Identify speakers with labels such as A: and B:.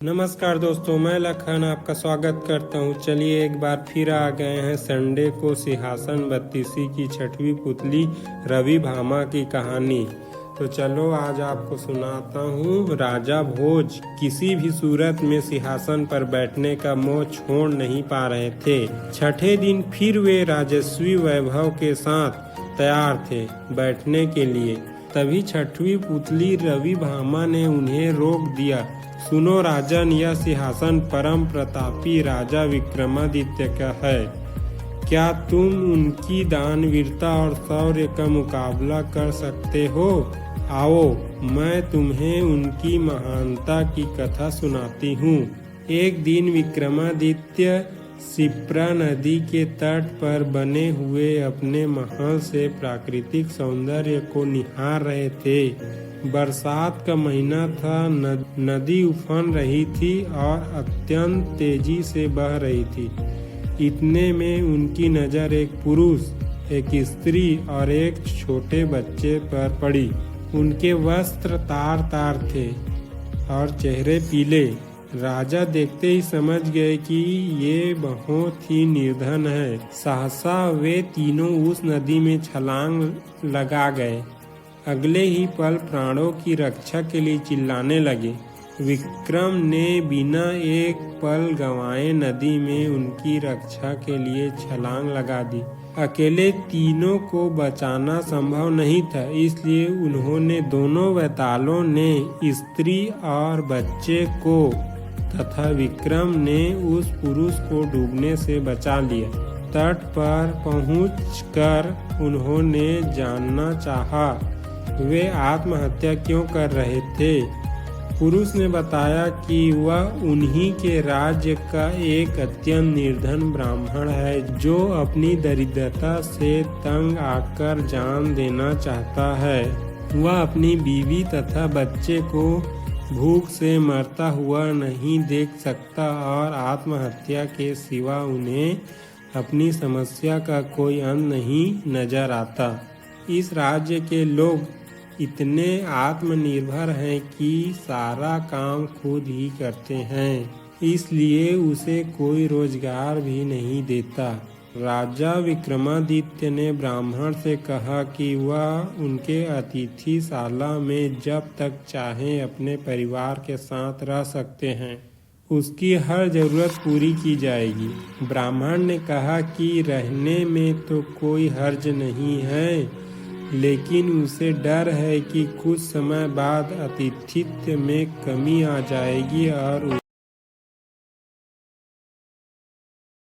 A: नमस्कार दोस्तों, मैं लखन आपका स्वागत करता हूं। चलिए एक बार फिर आ गए हैं संडे को सिंहासन बत्तीसी की छठवीं पुतली रवि भामा की कहानी। तो चलो आज आपको सुनाता हूं। राजा भोज किसी भी सूरत में सिंहासन पर बैठने का मोह छोड़ नहीं पा रहे थे। छठे दिन फिर वे राजस्वी वैभव के साथ तैयार थे बैठने के लिए। तभी छठवीं पुतली रवि भामा ने उन्हें रोक दिया। सुनो राजन, यह सिंहासन परम प्रतापी राजा विक्रमादित्य का है। क्या तुम उनकी दानवीरता और शौर्य का मुकाबला कर सकते हो? आओ, मैं तुम्हें उनकी महानता की कथा सुनाती हूँ। एक दिन विक्रमादित्य शिप्रा नदी के तट पर बने हुए अपने महल से प्राकृतिक सौंदर्य को निहार रहे थे। बरसात का महीना था, नदी उफान रही थी और अत्यंत तेजी से बह रही थी। इतने में उनकी नजर एक पुरुष, एक स्त्री और एक छोटे बच्चे पर पड़ी। उनके वस्त्र तार तार थे और चेहरे पीले। राजा देखते ही समझ गए कि ये बहुत ही निर्धन है। सहसा वे तीनों उस नदी में छलांग लगा गए। अगले ही पल प्राणों की रक्षा के लिए चिल्लाने लगे। विक्रम ने बिना एक पल गंवाए नदी में उनकी रक्षा के लिए छलांग लगा दी। अकेले तीनों को बचाना संभव नहीं था, इसलिए उन्होंने दोनों वैतालों ने स्त्री और बच्चे को तथा विक्रम ने उस पुरुष को डूबने से बचा लिया। तट पर पहुंचकर उन्होंने जानना चाहा वे आत्महत्या क्यों कर रहे थे। पुरुष ने बताया कि वह उन्हीं के राज्य का एक अत्यंत निर्धन ब्राह्मण है जो अपनी दरिद्रता से तंग आकर जान देना चाहता है। वह अपनी बीवी तथा बच्चे को भूख से मरता हुआ नहीं देख सकता और आत्महत्या के सिवा उन्हें अपनी समस्या का कोई अंत नहीं नजर आता। इस राज्य के लोग इतने आत्मनिर्भर हैं कि सारा काम खुद ही करते हैं, इसलिए उसे कोई रोजगार भी नहीं देता। राजा विक्रमादित्य ने ब्राह्मण से कहा कि वह उनके अतिथिशाला में जब तक चाहे अपने परिवार के साथ रह सकते हैं। उसकी हर जरूरत पूरी की जाएगी। ब्राह्मण ने कहा कि रहने में तो कोई हर्ज नहीं है, लेकिन उसे डर है कि कुछ समय बाद आतिथ्य में कमी आ जाएगी और